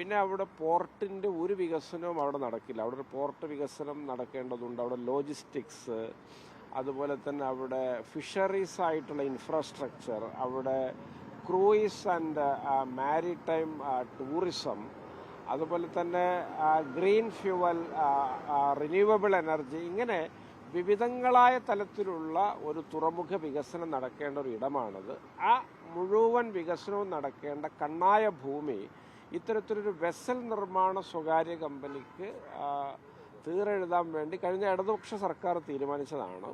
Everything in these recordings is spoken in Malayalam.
പിന്നെ അവിടെ പോർട്ടിൻ്റെ ഒരു വികസനവും അവിടെ നടക്കില്ല. അവിടെ ഒരു പോർട്ട് വികസനം നടക്കേണ്ടതുണ്ട്. അവിടെ ലോജിസ്റ്റിക്സ്, അതുപോലെ തന്നെ അവിടെ ഫിഷറീസ് ആയിട്ടുള്ള ഇൻഫ്രാസ്ട്രക്ചർ, അവിടെ ക്രൂയിസ് ആൻഡ് മാരിടൈം ടൂറിസം, അതുപോലെ തന്നെ ഗ്രീൻ ഫ്യൂവൽ, റിന്യൂവബിൾ എനർജി, ഇങ്ങനെ വിവിധങ്ങളായ തലത്തിലുള്ള ഒരു തുറമുഖ വികസനം നടക്കേണ്ട ഒരു ഇടമാണത്. ആ മുഴുവൻ വികസനവും നടക്കേണ്ട കണ്ണായ ഭൂമി ഇത്തരത്തിലൊരു വെസൽ നിർമ്മാണ സ്വകാര്യ കമ്പനിക്ക് തീരെഴുതാൻ വേണ്ടി കഴിഞ്ഞ ഇടതുപക്ഷ സർക്കാർ തീരുമാനിച്ചതാണ്.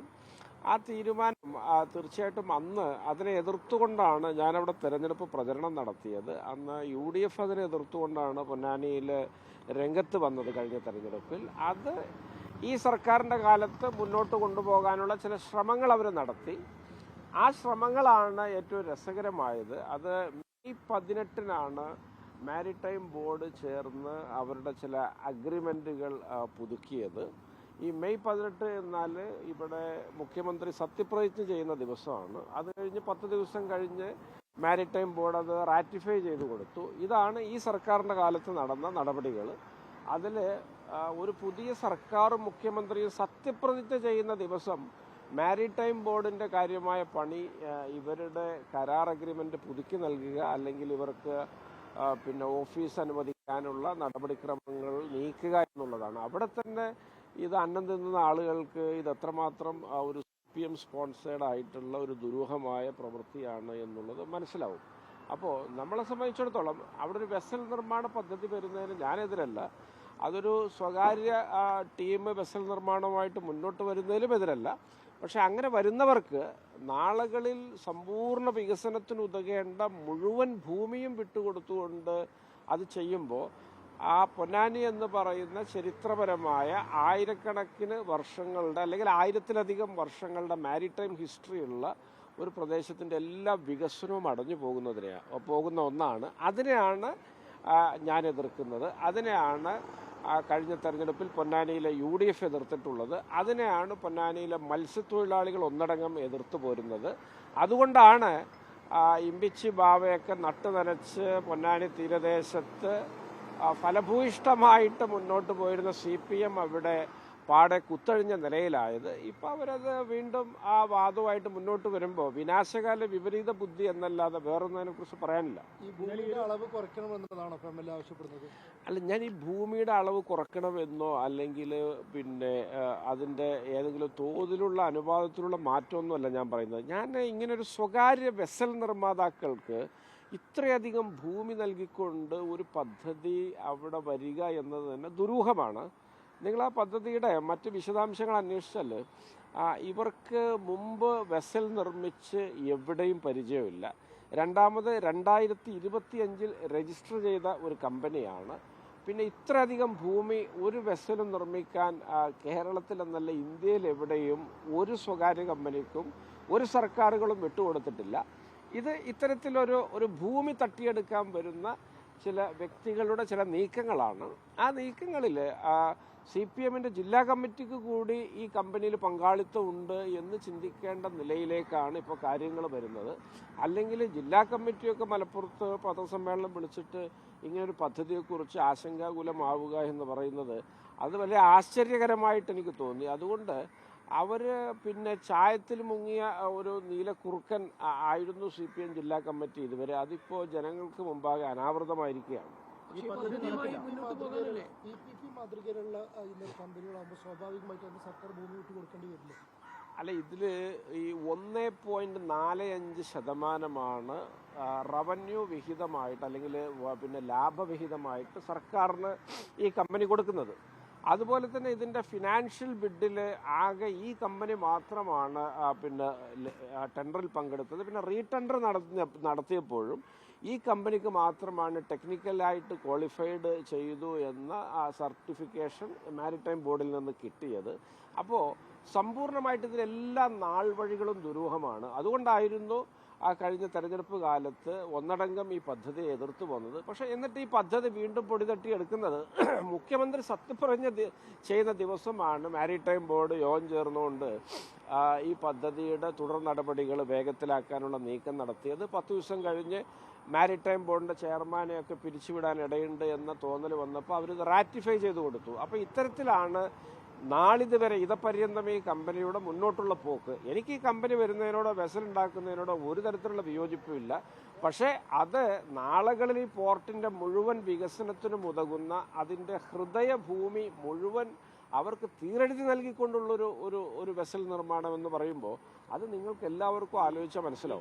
ആ തീരുമാനം തീർച്ചയായിട്ടും അന്ന് അതിനെ എതിർത്തുകൊണ്ടാണ് ഞാനവിടെ തെരഞ്ഞെടുപ്പ് പ്രചരണം നടത്തിയത്. അന്ന് UDF അതിനെ എതിർത്തുകൊണ്ടാണ് പൊന്നാനിയിൽ രംഗത്ത് വന്നത് കഴിഞ്ഞ തെരഞ്ഞെടുപ്പിൽ. അത് ഈ സർക്കാരിൻ്റെ കാലത്ത് മുന്നോട്ട് കൊണ്ടുപോകാനുള്ള ചില ശ്രമങ്ങൾ അവർ നടത്തി. ആ ശ്രമങ്ങളാണ് ഏറ്റവും രസകരമായത്. അത് മെയ് 18-നാണ് മാരിടൈം ബോർഡ് ചേർന്ന് അവരുടെ ചില അഗ്രിമെൻറ്റുകൾ പുതുക്കിയത്. ഈ മെയ് 18 എന്നാൽ ഇവിടെ മുഖ്യമന്ത്രി സത്യപ്രതിജ്ഞ ചെയ്യുന്ന ദിവസമാണ്. അത് കഴിഞ്ഞ് 10 ദിവസം കഴിഞ്ഞ് മാരിടൈം ബോർഡ് അത് റാറ്റിഫൈ ചെയ്തു കൊടുത്തു. ഇതാണ് ഈ സർക്കാരിൻ്റെ കാലത്ത് നടന്ന നടപടികൾ. അതിൽ ഒരു പുതിയ സർക്കാരും മുഖ്യമന്ത്രിയും സത്യപ്രതിജ്ഞ ചെയ്യുന്ന ദിവസം മാരിടൈം ബോർഡിൻ്റെ കാര്യമായ പണി ഇവരുടെ കരാർ അഗ്രിമെൻ്റ് പുതുക്കി നൽകുക, അല്ലെങ്കിൽ ഇവർക്ക് പിന്നെ ഓഫീസ് അനുവദിക്കാനുള്ള നടപടിക്രമങ്ങൾ നീക്കുക എന്നുള്ളതാണ്. അവിടെ തന്നെ ഇത് അന്നം തിന്നുന്ന ആളുകൾക്ക് ഇത് എത്രമാത്രം ഒരു CPM സ്പോൺസേഡ് ആയിട്ടുള്ള ഒരു ദുരൂഹമായ പ്രവൃത്തിയാണ് എന്നുള്ളത് മനസ്സിലാവും. അപ്പോൾ നമ്മളെ സംബന്ധിച്ചിടത്തോളം അവിടെ ഒരു വെസൽ നിർമ്മാണ പദ്ധതി വരുന്നതിന് ഞാനെതിരല്ല. അതൊരു സ്വകാര്യ ടീം വെസൽ നിർമ്മാണവുമായിട്ട് മുന്നോട്ട് വരുന്നതിലും എതിരല്ല. പക്ഷെ അങ്ങനെ വരുന്നവർക്ക് നാളുകളിൽ സമ്പൂർണ്ണ വികസനത്തിന് ഉതകേണ്ട മുഴുവൻ ഭൂമിയും വിട്ടുകൊടുത്തുകൊണ്ട് അത് ചെയ്യുമ്പോൾ ആ പൊന്നാനി എന്ന് പറയുന്ന ചരിത്രപരമായ ആയിരക്കണക്കിന് വർഷങ്ങളുടെ, അല്ലെങ്കിൽ 1000-ലധികം വർഷങ്ങളുടെ മാരിടൈം ഹിസ്റ്ററിയുള്ള ഒരു പ്രദേശത്തിൻ്റെ എല്ലാ വികസനവും അടഞ്ഞു പോകുന്ന ഒന്നാണ്. അതിനെയാണ് ഞാൻ എതിർക്കുന്നത്. അതിനെയാണ് കഴിഞ്ഞ തെരഞ്ഞെടുപ്പിൽ പൊന്നാനിയിലെ UDF എതിർത്തിട്ടുള്ളത്. അതിനെയാണ് പൊന്നാനിയിലെ മത്സ്യത്തൊഴിലാളികൾ ഒന്നടങ്കം എതിർത്ത് പോരുന്നത്. അതുകൊണ്ടാണ് ഇമ്പിച്ചി ബാവയൊക്കെ നട്ടുനനച്ച് പൊന്നാനി തീരദേശത്ത് ഫലഭൂയിഷ്ടമായിട്ട് മുന്നോട്ട് പോയിരുന്ന CPM അവിടെ പാടെ കുത്തഴിഞ്ഞ നിലയിലായത്. ഇപ്പം അവരത് വീണ്ടും ആ വാദവുമായിട്ട് മുന്നോട്ട് വരുമ്പോൾ വിനാശകാല വിപരീത ബുദ്ധി എന്നല്ലാതെ വേറൊന്നതിനെ കുറിച്ച് പറയാനില്ല. ഈ ഭൂമിയുടെ അളവ് കുറയ്ക്കണമെന്നതാണോ MLA ആവശ്യപ്പെടുന്നത്? അല്ല, ഞാൻ ഈ ഭൂമിയുടെ അളവ് കുറയ്ക്കണമെന്നോ അല്ലെങ്കിൽ പിന്നെ അതിൻ്റെ ഏതെങ്കിലും തോതിലുള്ള അനുപാതത്തിലുള്ള മാറ്റമൊന്നും അല്ല ഞാൻ പറയുന്നത്. ഞാൻ ഇങ്ങനൊരു സ്വകാര്യ വെസൽ നിർമ്മാതാക്കൾക്ക് ഇത്രയധികം ഭൂമി നൽകിക്കൊണ്ട് ഒരു പദ്ധതി അവിടെ വരിക എന്നത് തന്നെ ദുരൂഹമാണ്. നിങ്ങൾ ആ പദ്ധതിയുടെ മറ്റ് വിശദാംശങ്ങൾ അന്വേഷിച്ചാൽ ഇവർക്ക് മുമ്പ് വെസൽ നിർമ്മിച്ച് എവിടെയും പരിചയമില്ല. രണ്ടാമത് 2025 രജിസ്റ്റർ ചെയ്ത ഒരു കമ്പനിയാണ്. പിന്നെ ഇത്രയധികം ഭൂമി ഒരു വെസലും നിർമ്മിക്കാൻ കേരളത്തിൽ എന്നല്ല ഇന്ത്യയിൽ എവിടെയും ഒരു സ്വകാര്യ കമ്പനിക്കും ഒരു സർക്കാരുകളും വിട്ടുകൊടുത്തിട്ടില്ല. ഇത് ഇത്തരത്തിലൊരു ഭൂമി തട്ടിയെടുക്കാൻ വരുന്ന ചില വ്യക്തികളുടെ ചില നീക്കങ്ങളാണ്. ആ നീക്കങ്ങളിൽ CPMൻ്റെ ജില്ലാ കമ്മിറ്റിക്ക് കൂടി ഈ കമ്പനിയിൽ പങ്കാളിത്തം ഉണ്ട് എന്ന് ചിന്തിക്കേണ്ട നിലയിലേക്കാണ് ഇപ്പോൾ കാര്യങ്ങൾ വരുന്നത്. അല്ലെങ്കിൽ ജില്ലാ കമ്മിറ്റിയൊക്കെ മലപ്പുറത്ത് പത്രസമ്മേളനം വിളിച്ചിട്ട് ഇങ്ങനൊരു പദ്ധതിയെക്കുറിച്ച് ആശങ്കാകുലമാവുക എന്ന് പറയുന്നത് അത് വലിയ ആശ്ചര്യകരമായിട്ട് എനിക്ക് തോന്നി. അതുകൊണ്ട് അവർ പിന്നെ ചായത്തിൽ മുങ്ങിയ ഒരു നീലക്കുറുക്കൻ ആയിരുന്നു CPM ജില്ലാ കമ്മിറ്റി ഇതുവരെ. അതിപ്പോൾ ജനങ്ങൾക്ക് മുമ്പാകെ അനാവൃതമായിരിക്കുകയാണ്. മാതൃകയിലുള്ള കമ്പനികളാകുമ്പോൾ സ്വാഭാവികമായിട്ട് സർക്കാർ ഭൂമി വിട്ടു കൊടുക്കേണ്ടി വരില്ല. അല്ല, ഇതിൽ ഈ 1.45% റവന്യൂ വിഹിതമായിട്ട് അല്ലെങ്കിൽ പിന്നെ ലാഭവിഹിതമായിട്ട് സർക്കാരിന് ഈ കമ്പനി കൊടുക്കുന്നത്. അതുപോലെ തന്നെ ഇതിൻ്റെ ഫിനാൻഷ്യൽ ബിഡിൽ ആകെ ഈ കമ്പനി മാത്രമാണ് പിന്നെ ടെൻഡറിൽ പങ്കെടുത്തത്. പിന്നെ റീടെൻഡർ നടത്തിയപ്പോഴും ഈ കമ്പനിക്ക് മാത്രമാണ് ടെക്നിക്കലായിട്ട് ക്വാളിഫൈഡ് ചെയ്തു എന്ന സർട്ടിഫിക്കേഷൻ മാരിടൈം ബോർഡിൽ നിന്ന് കിട്ടിയത്. അപ്പോൾ സമ്പൂർണ്ണമായിട്ട് ഇതിലെല്ലാ നാൾ വഴികളും ദുരൂഹമാണ്. അതുകൊണ്ടായിരുന്നു കഴിഞ്ഞ തെരഞ്ഞെടുപ്പ് കാലത്ത് ഒന്നടങ്കം ഈ പദ്ധതിയെ എതിർത്ത് പോകുന്നത്. പക്ഷേ എന്നിട്ട് ഈ പദ്ധതി വീണ്ടും പൊടിതട്ടിയെടുക്കുന്നത് മുഖ്യമന്ത്രി സത്യപ്രതിജ്ഞ ചെയ്യുന്ന ദിവസമാണ് മാരിടൈം ബോർഡ് യോഗം ചേർന്നുകൊണ്ട് ഈ പദ്ധതിയുടെ തുടർ നടപടികൾ വേഗത്തിലാക്കാനുള്ള നീക്കം നടത്തിയത്. 10 ദിവസം കഴിഞ്ഞ് മാരിടൈം ബോർഡിൻ്റെ ചെയർമാനെയൊക്കെ പിരിച്ചുവിടാൻ ഇടയുണ്ട് എന്ന തോന്നൽ വന്നപ്പോൾ അവരിത് റാറ്റിഫൈ ചെയ്ത് കൊടുത്തു. അപ്പോൾ ഇത്തരത്തിലാണ് നാളിതുവരെ ഇതപര്യന്തം ഈ കമ്പനിയുടെ മുന്നോട്ടുള്ള പോക്ക്. എനിക്ക് ഈ കമ്പനി വരുന്നതിനോടോ വെസൽ ഉണ്ടാക്കുന്നതിനോടോ ഒരു തരത്തിലുള്ള വിയോജിപ്പുമില്ല. പക്ഷേ അത് നാളുകളിൽ ഈ പോർട്ടിൻ്റെ മുഴുവൻ വികസനത്തിനും ഉതകുന്ന അതിൻ്റെ ഹൃദയഭൂമി മുഴുവൻ അവർക്ക് തീരെഴുതി നൽകിക്കൊണ്ടുള്ളൊരു ഒരു വെസൽ നിർമ്മാണം എന്ന് പറയുമ്പോൾ അത് നിങ്ങൾക്ക് എല്ലാവർക്കും ആലോചിച്ചാൽ മനസ്സിലാവും.